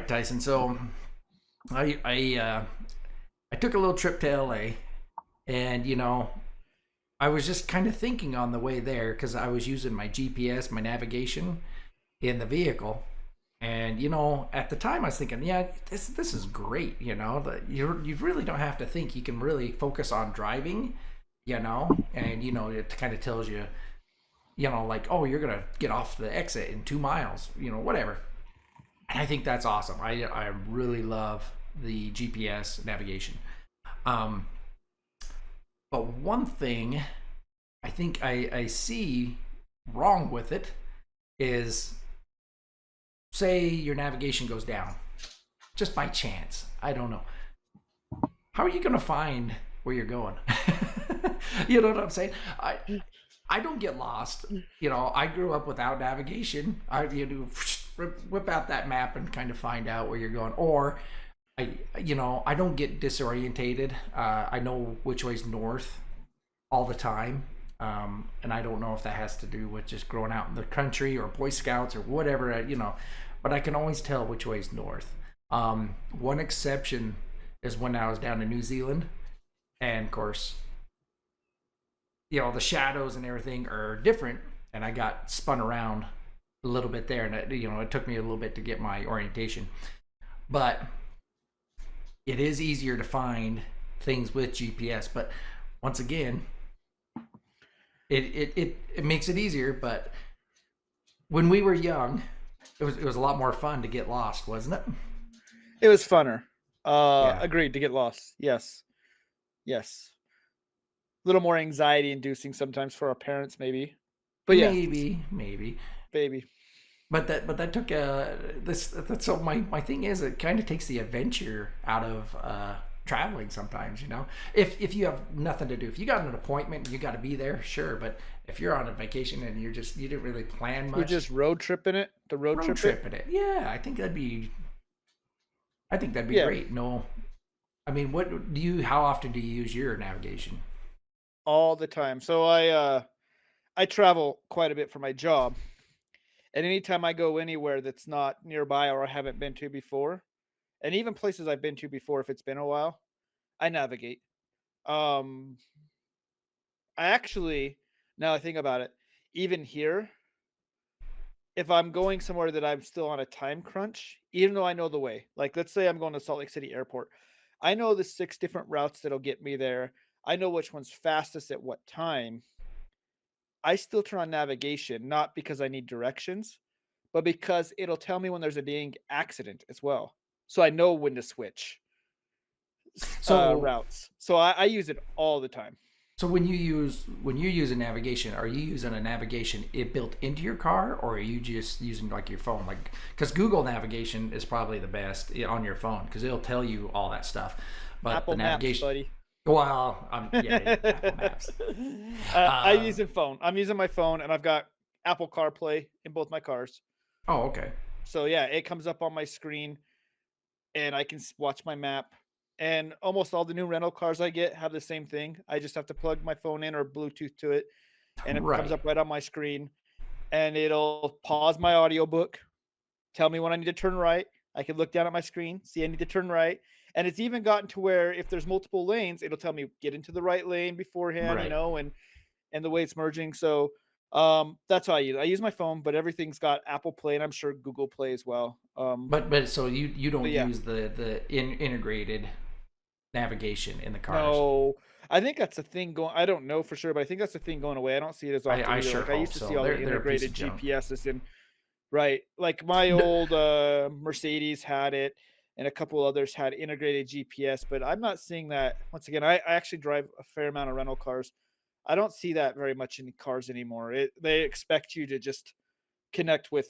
right, Tyson. So I took a little trip to LA, and I was just kind of thinking on the way there because I was using my GPS, my navigation in the vehicle, and at the time I was thinking, yeah, this is great. That you really don't have to think. You can really focus on driving, and it kind of tells you, like, oh, you're gonna get off the exit in 2 miles, whatever. And I think that's awesome. I really love the GPS navigation. Um, but one thing I think I see wrong with it is, say your navigation goes down just by chance. I don't know. How are you going to find where you're going? You know what I'm saying? I don't get lost. I grew up without navigation. Whip out that map and kind of find out where you're going. Or I don't get disorientated. I know which way's north all the time. And I don't know if that has to do with just growing out in the country or Boy Scouts or whatever, but I can always tell which way's north. One exception is when I was down in New Zealand, and of course, the shadows and everything are different, and I got spun around a little bit there, and it took me a little bit to get my orientation, but it is easier to find things with GPS. But once again, it makes it easier. But when we were young, it was a lot more fun to get lost, wasn't it? It was funner. Yeah. Agreed, to get lost. Yes. Yes. A little more anxiety inducing sometimes for our parents, maybe. But yeah, Maybe. baby. But that took this. So my thing is, it kind of takes the adventure out of traveling sometimes. If you have nothing to do, if you got an appointment, you got to be there, sure. But if you're on a vacation and you didn't really plan much, You're just road tripping it. The road trip tripping it. Yeah, I think that'd be Yeah, great. No, I mean, how often do you use your navigation? all the time. So I travel quite a bit for my job, and anytime I go anywhere that's not nearby or I haven't been to before, and even places I've been to before, if it's been a while, I navigate. Um, I actually, now I think about it, even here, if I'm going somewhere that I'm still on a time crunch, even though I know the way, like let's say I'm going to Salt Lake City Airport, I know the 6 different routes that'll get me there. I know which one's fastest at what time. I still turn on navigation, not because I need directions, but because it'll tell me when there's a dang accident as well. So I know when to switch So routes. So I use it all the time. So when you use a navigation, are you using a navigation it built into your car, or are you just using like your phone? Like, because Google navigation is probably the best on your phone because it'll tell you all that stuff. But the Apple Maps, navigation, buddy. well, yeah, Apple Maps. I'm Uh, using phone. I'm using my phone, and I've got Apple CarPlay in both my cars. oh, okay, So yeah, it comes up on my screen, and I can watch my map. And almost all the new rental cars I get have the same thing. I just have to plug my phone in or Bluetooth to it, and it comes right, up right on my screen. And it'll pause my audiobook, tell me when I need to turn right. I can look down at my screen, see I need to turn right. And it's even gotten to where if there's multiple lanes, it'll tell me get into the right lane beforehand, right. and the way it's merging. So that's how I use it. I use my phone, but everything's got Apple Play and I'm sure Google Play as well. But so you But don't yeah, use the integrated navigation in the cars. no, I think that's a thing going. I don't know for sure, but I think that's the thing going away. I don't see it as often I either. sure Like I hope used to see so. all the They're a piece integrated of junk. GPSs in. Right. Like my No, old Mercedes had it and a couple others had integrated GPS, but I'm not seeing that. Once again, I actually drive a fair amount of rental cars. I don't see that very much in cars anymore. They expect you to just connect with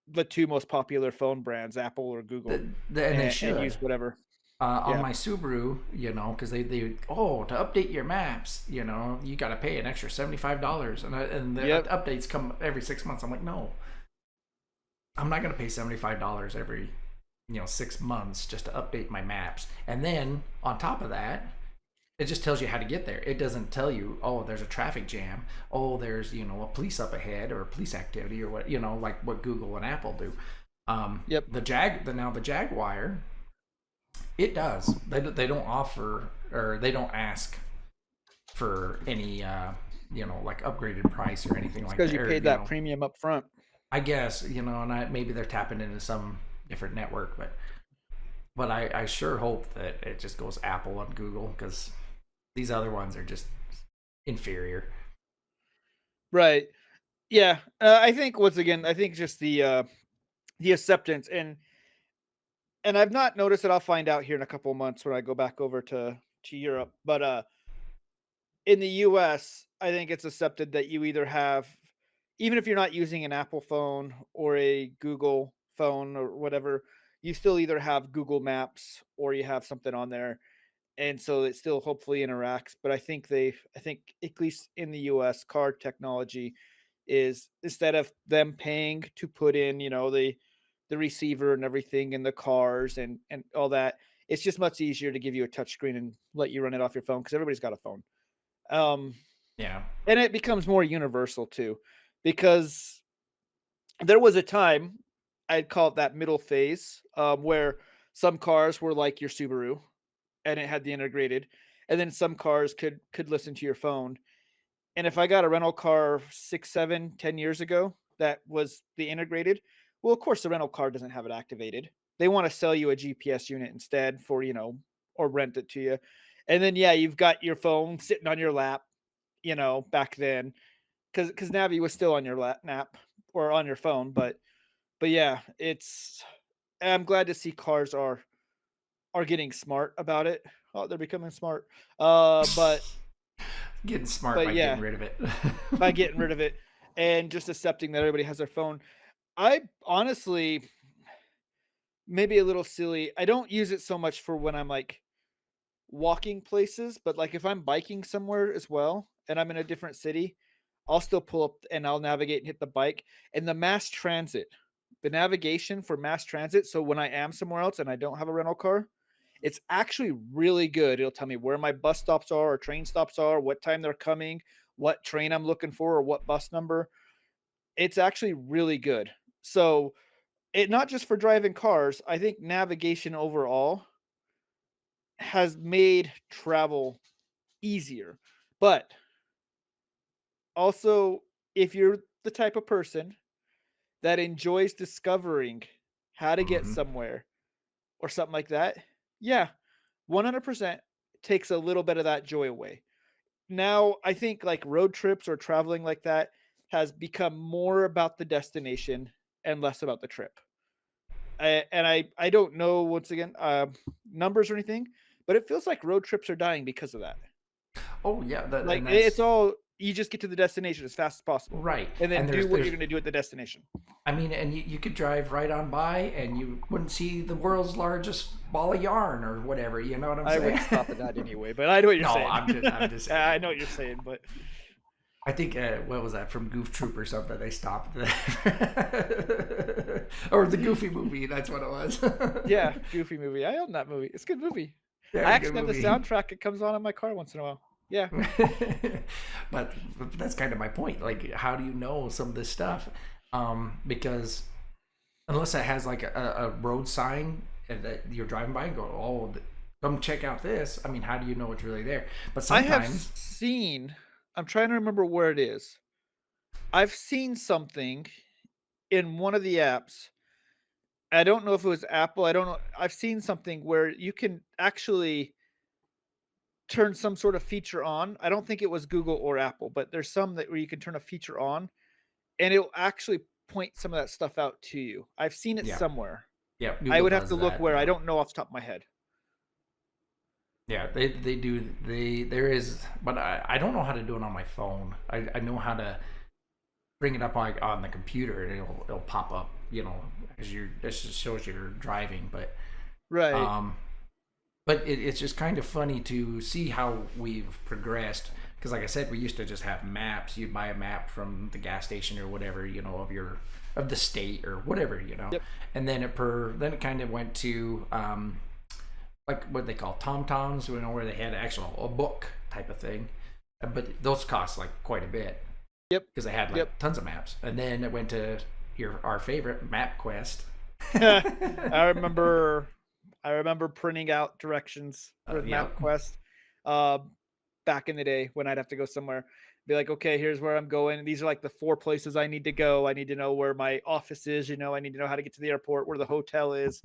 the two most popular phone brands, Apple or Google, and they and should. use whatever. On Yeah. my Subaru, because to update your maps, you got to pay an extra $75, and the Yep. updates come every 6 months. I'm like, no, I'm not gonna pay $75 every 6 months just to update my maps. And then on top of that, it just tells you how to get there. It doesn't tell you, oh, there's a traffic jam, oh, there's a police up ahead or police activity or what like what Google and Apple do. Yep. The Jaguar, it does. They don't offer, or they don't ask for any like upgraded price or anything It's like because that. you Or paid that premium up front. I guess and maybe they're tapping into some different network, but I sure hope that it just goes Apple and Google, because these other ones are just inferior. Right. Yeah. I think once again, I think just the acceptance and I've not noticed it. I'll find out here in a couple of months when I go back over to Europe. But in the US, I think it's accepted that you either have, even if you're not using an Apple phone or a Google phone or whatever, you still either have Google Maps or you have something on there. And so it still hopefully interacts. But I think at least in the US, car technology is, instead of them paying to put in, the receiver and everything in the cars and all that, it's just much easier to give you a touchscreen and let you run it off your phone because everybody's got a phone. Um, Yeah. and it becomes more universal too, because there was a time, I'd call it that middle phase, where some cars were like your Subaru and it had the integrated, and then some cars could listen to your phone. And if I got a rental car 6, 7, 10 years ago that was the integrated, well, of course, the rental car doesn't have it activated. They want to sell you a GPS unit instead for, or rent it to you. And then, yeah, you've got your phone sitting on your lap, back then, because Navi was still on your nap or on your phone. But yeah, I'm glad to see cars are getting smart about it. Oh, they're becoming smart. But Getting smart but by yeah, getting rid of it. by getting rid of it and just accepting that everybody has their phone. I honestly, maybe a little silly. I don't use it so much for when I'm like walking places, but like if I'm biking somewhere as well and I'm in a different city, I'll still pull up and I'll navigate and hit the bike and the mass transit, the navigation for mass transit. So when I am somewhere else and I don't have a rental car, it's actually really good. It'll tell me where my bus stops are or train stops are, what time they're coming, what train I'm looking for, or what bus number. It's actually really good. So, it not just for driving cars, I think navigation overall has made travel easier. But also, if you're the type of person that enjoys discovering how to get Hmm. somewhere or something like that, yeah, 100% takes a little bit of that joy away. Now, I think like road trips or traveling like that has become more about the destination and less about the trip. I don't know, once again, numbers or anything, but it feels like road trips are dying because of that. Oh yeah, Like and it's that's all, you just get to the destination as fast as possible, right. and then And do what there's you're going to do at the destination. I mean, and you could drive right on by and you wouldn't see the world's largest ball of yarn or whatever. You know what I'm I saying? wouldn't stop at that anyway, but I know what you're No, saying. I'm just saying. I know what you're saying, but I think what was that, from Goof Troop or something? They stopped or the Goofy movie. That's what it was. yeah, Goofy movie. I own that movie. It's a good movie. I Yeah, good actually have the movie. soundtrack. It comes on in my car once in a while. Yeah. But that's kind of my point. Like, how do you know some of this stuff? Because unless it has like a road sign that you're driving by and go, oh, come check out this. I mean, how do you know it's really there? But I have sometimes, seen, I'm trying to remember where it is. I've seen something in one of the apps. I don't know if it was Apple. I don't know. I've seen something where you can actually turn some sort of feature on. I don't think it was Google or Apple, but there's some that where you can turn a feature on and it'll actually point some of that stuff out to you. I've seen it yeah, somewhere. yeah, I Google would have does to look that. where. I Yeah, don't know off the top of my head. yeah, they do. There is, but I don't know how to do it on my phone. I know how to bring it up on the computer and it'll pop up. As you this just shows you're driving, Right. um, but it's just kind of funny to see how we've progressed. Because, like I said, we used to just have maps. You'd buy a map from the gas station or whatever, of the state or whatever. Yep. And then it kind of went to like what they call tom toms, where they had a book type of thing. But those cost like quite a bit Yep. because they had like Yep. tons of maps. And then it went to our favorite MapQuest. I remember I remember printing out directions with Yep. MapQuest, uh, back in the day when I'd have to go somewhere. Be like, "Okay, here's where I'm going. These are like the 4 places I need to go. I need to know where my office is, I need to know how to get to the airport, where the hotel is."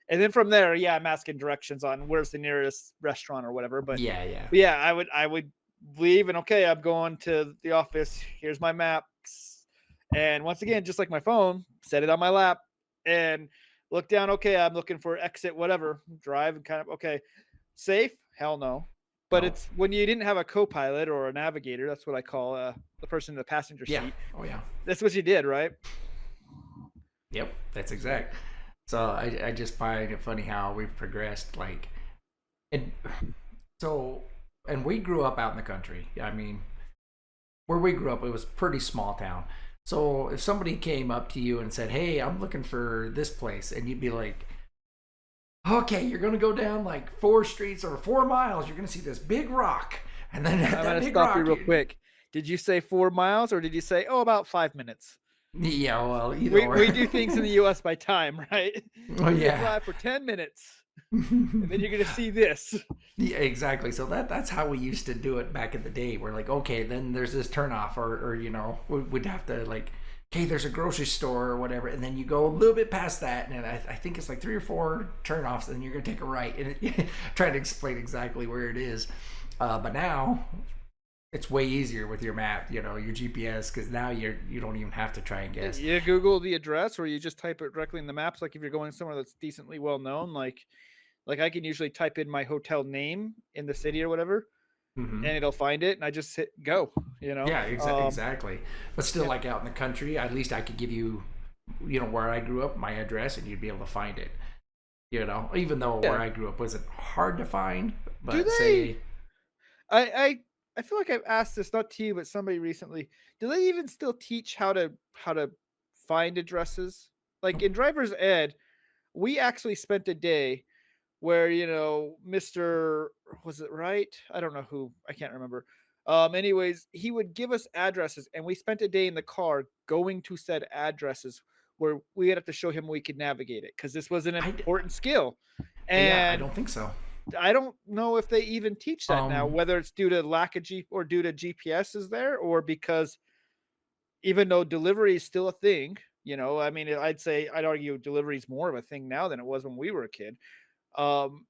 And then from there, yeah, I'm asking directions on where's the nearest restaurant or whatever. But, Yeah, yeah. yeah, I would leave and okay, I'm going to the office. Here's my maps. And once again, just like my phone, set it on my lap and look down. Okay, I'm looking for exit, whatever. Drive and kind of okay. Safe? Hell no. But No. it's when you didn't have a co-pilot or a navigator. That's what I call the person in the passenger Yeah. seat. Oh yeah. That's what you did, right? Yep. That's exact. So I just find it funny how we've progressed. Like, and so, and we grew up out in the country. I mean, where we grew up, it was pretty small town. So if somebody came up to you and said, "Hey, I'm looking for this place," and you'd be like, "Okay, you're gonna go down like 4 streets or 4 miles. You're gonna see this big rock, and then at I'm that gonna big stop you rock, real quick. Did you say 4 miles or did you say, oh, about 5 minutes? yeah, well, either or." We do things in the US by time, right? Oh You're gonna yeah. drive for 10 minutes and then you're gonna see this. Yeah, exactly. So that's how we used to do it back in the day. We're like, okay, then there's this turnoff, or we'd have to like, okay, there's a grocery store or whatever, and then you go a little bit past that, and I think it's like 3 or 4 turnoffs, and then you're gonna take a right, and trying to explain exactly where it is. But now it's way easier with your map, your GPS, because now you don't even have to try and guess. You Google the address or you just type it directly in the maps, like if you're going somewhere that's decently well known, like I can usually type in my hotel name in the city or whatever, Hmm. and it'll find it, and I just hit go, Yeah, Um, exactly. But still, yeah, like out in the country, at least I could give you, where I grew up, my address, and you'd be able to find it. Even though where yeah. I grew up wasn't hard to find, Do but they say, I I feel like I've asked this not to you, but somebody recently. Do they even still teach how to find addresses? Like in driver's ed, we actually spent a day where Mr. Was it right? I don't know who. I can't remember. Anyways, he would give us addresses, and we spent a day in the car going to said addresses where we had to show him we could navigate it because this was an I, important skill. yeah, I And don't think so. I don't know if they even teach that now, Um, whether it's due to lack of G or due to GPS is there, or because even though delivery is still a thing, I mean, I'd argue delivery is more of a thing now than it was when we were a kid. Um,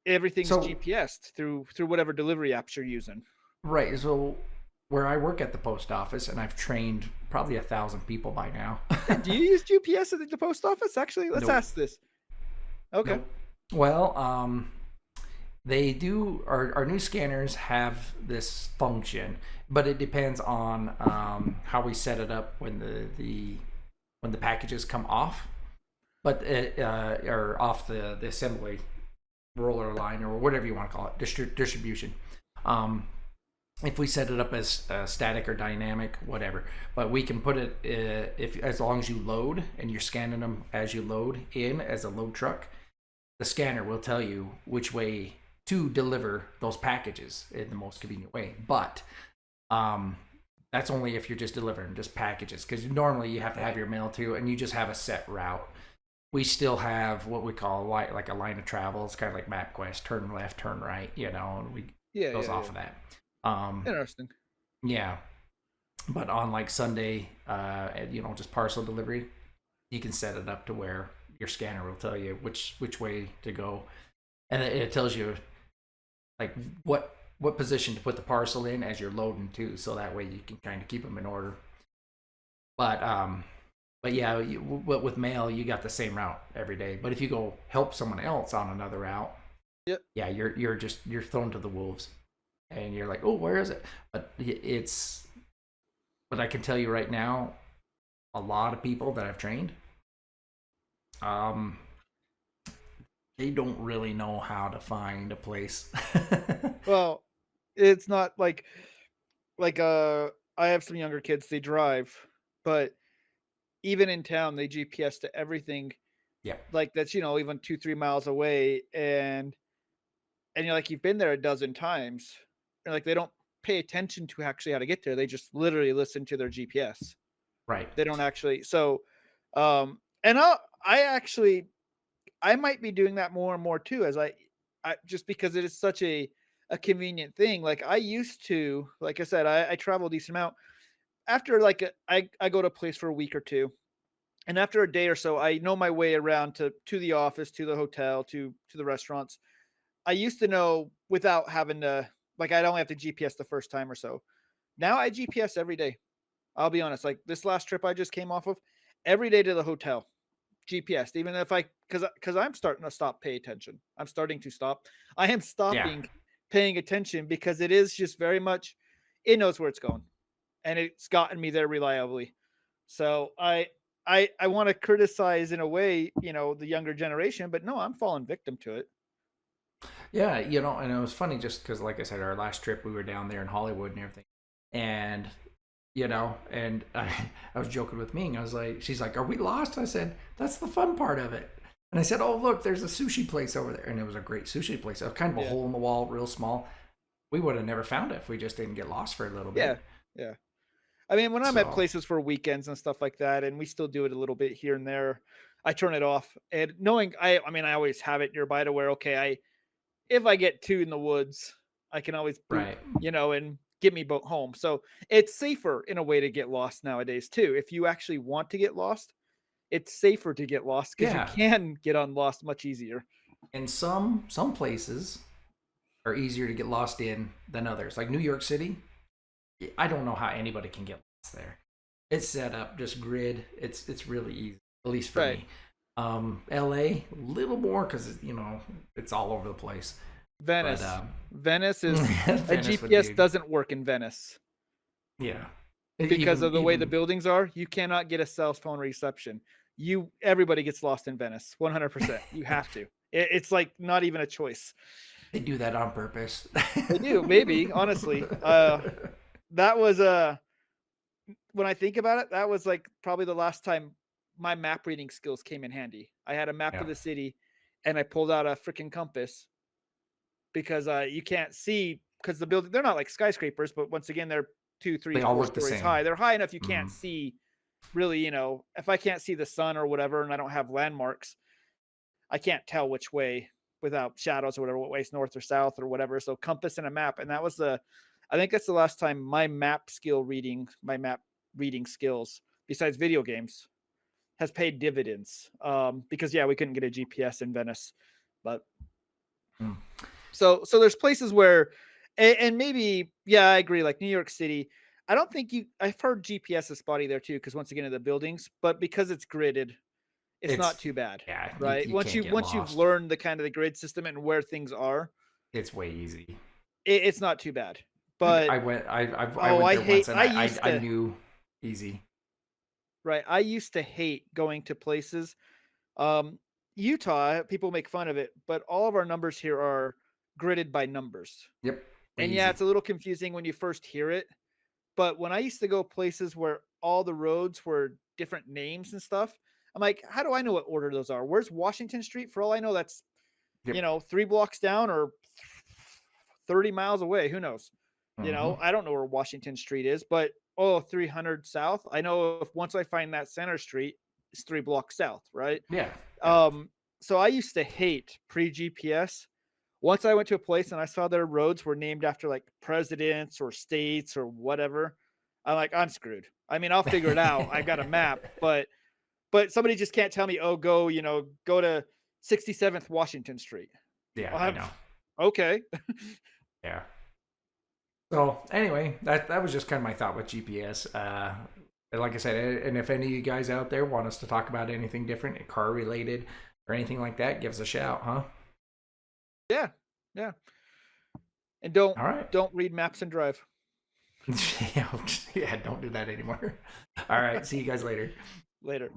Everything's so GPSed through whatever delivery apps you're using. right, so where I work at the post office, and I've trained probably 1,000 people by now. Do you use GPS at the post office? Actually, let's Nope, ask this. Okay. nope. Well, they do. Our new scanners have this function, but it depends on how we set it up when the packages come off, but or off the assembly roller line or whatever you want to call it, distribution. Um, if we set it up as static or dynamic, whatever, but we can put it if as long as you load and you're scanning them as you load in as a load truck, the scanner will tell you which way to deliver those packages in the most convenient way. But um, that's only if you're just delivering just packages, because normally you have to have Right. your mail too, and you just have a set route. We still have what we call like a line of travel. It's kind of like MapQuest: turn left, turn right, and we Yeah, goes yeah, off yeah. of that. Um, Interesting. yeah, but on like Sunday, just parcel delivery, you can set it up to where your scanner will tell you which way to go, and it tells you like what position to put the parcel in as you're loading too, so that way you can kind of keep them in order. But yeah, with mail you got the same route every day. But if you go help someone else on another route, Yep. yeah, you're thrown to the wolves, and you're like, oh, where is it? But I can tell you right now, a lot of people that I've trained, um, they don't really know how to find a place. Well, it's not I have some younger kids, they drive, but even in town, they GPS to everything, Yeah, like, that's, even 2, 3 miles away, and you're like, you've been there a dozen times, and, like, they don't pay attention to actually how to get there, they just literally listen to their GPS. right. They don't actually and I actually I might be doing that more and more too, as I just because it is such a convenient thing. Like I used to, like I said, I travel a decent amount. After like I go to a place for a week or two, and after a day or so, I know my way around to the office, to the hotel, to the restaurants. I used to know without having to like I'd only have to GPS the first time or so. Now I GPS every day. I'll be honest. Like this last trip I just came off of, every day to the hotel. GPS, even if I because I'm starting to stop pay attention. I'm starting to stop. I am Yeah. stopping paying attention because it is just very much it knows where it's going and it's gotten me there reliably. So I want to criticize in a way, the younger generation, but no, I'm falling victim to it. Yeah, and it was funny just because, like I said, our last trip we were down there in Hollywood and everything, and and I was joking with Ming. I was like, she's like, "Are we lost?" I said, "That's the fun part of it." And I said, "Oh, look, there's a sushi place over there," and it was a great sushi place. It was kind of a Yeah. hole in the wall, real small. We would have never found it if we just didn't get lost for a little Yeah. bit. Yeah. I mean, when I'm at So, places for weekends and stuff like that, and we still do it a little bit here and there, I turn it off. And knowing I mean, I always have it nearby to where okay, I if I get too in the woods, I can always boop, right, and get me boat home. So it's safer in a way to get lost nowadays too. If you actually want to get lost, it's safer to get lost because you yeah. can get on lost much easier. And some places are easier to get lost in than others. Like New York City, I don't know how anybody can get lost there. It's set up just grid. It's really easy, at least for Right. me. LA, a little more because it's all over the place. But Venice. Venice is a Venice would GPS be, doesn't work in Venice yeah. because of the way the Even buildings are. You cannot get a cell phone reception. Everybody gets lost in Venice. 100%. You have to. It's like not even a choice. they do that on purpose. They do, maybe, honestly. That was when I think about it, that was like probably the last time my map reading skills came in handy. I had a map Yeah, of the city and I pulled out a freaking compass because you can't see because the building they're not like skyscrapers, but once again they're two, three, they all four look the stories same. high. They're high enough you can't Mhm. see really, if I can't see the sun or whatever and I don't have landmarks, I can't tell which way without shadows or whatever, what way's north or south or whatever. So compass and a map. And that was I think that's the last time my map reading skills, besides video games, has paid dividends. Because yeah, we couldn't get a GPS in Venice, but Mm. so there's places where, and maybe yeah, I agree. Like New York City, I don't think you. I've heard GPS is spotty there too, because once again, of the buildings, but because it's gridded, it's not It's too bad, yeah, right? you can't get Once you've lost. learned the kind of the grid system and where things are, It's way easy. it's not too bad. But I oh, went there once and I used I to knew easy. right. I used to hate going to places. Um, Utah, people make fun of it, but all of our numbers here are gridded by numbers. Yep, way And yeah, easy. it's a little confusing when you first hear it. But when I used to go places where all the roads were different names and stuff, I'm like, how do I know what order those are? Where's Washington Street? For all I know, that's Yep. 3 blocks down or 30 miles away. Who knows? Hmm. I don't know where Washington Street is, but oh, 300 south. I know if once I find that center street, it's 3 blocks south, right? Yeah, yeah. Um, so I used to hate pre GPS. Once I went to a place and I saw their roads were named after like presidents or states or whatever, I'm like, I'm screwed. I mean, I'll figure it out. I've got a map, but somebody just can't tell me, oh, go to 67th Washington Street. Yeah, I I'm know. okay. Yeah. So anyway, that was just kind of my thought with GPS. And like I said, and if any of you guys out there want us to talk about anything different, car related or anything like that, give us a shout, huh? Yeah, yeah. And All right. don't read maps and drive. Yeah, don't do that anymore. All right. See you guys later. Later.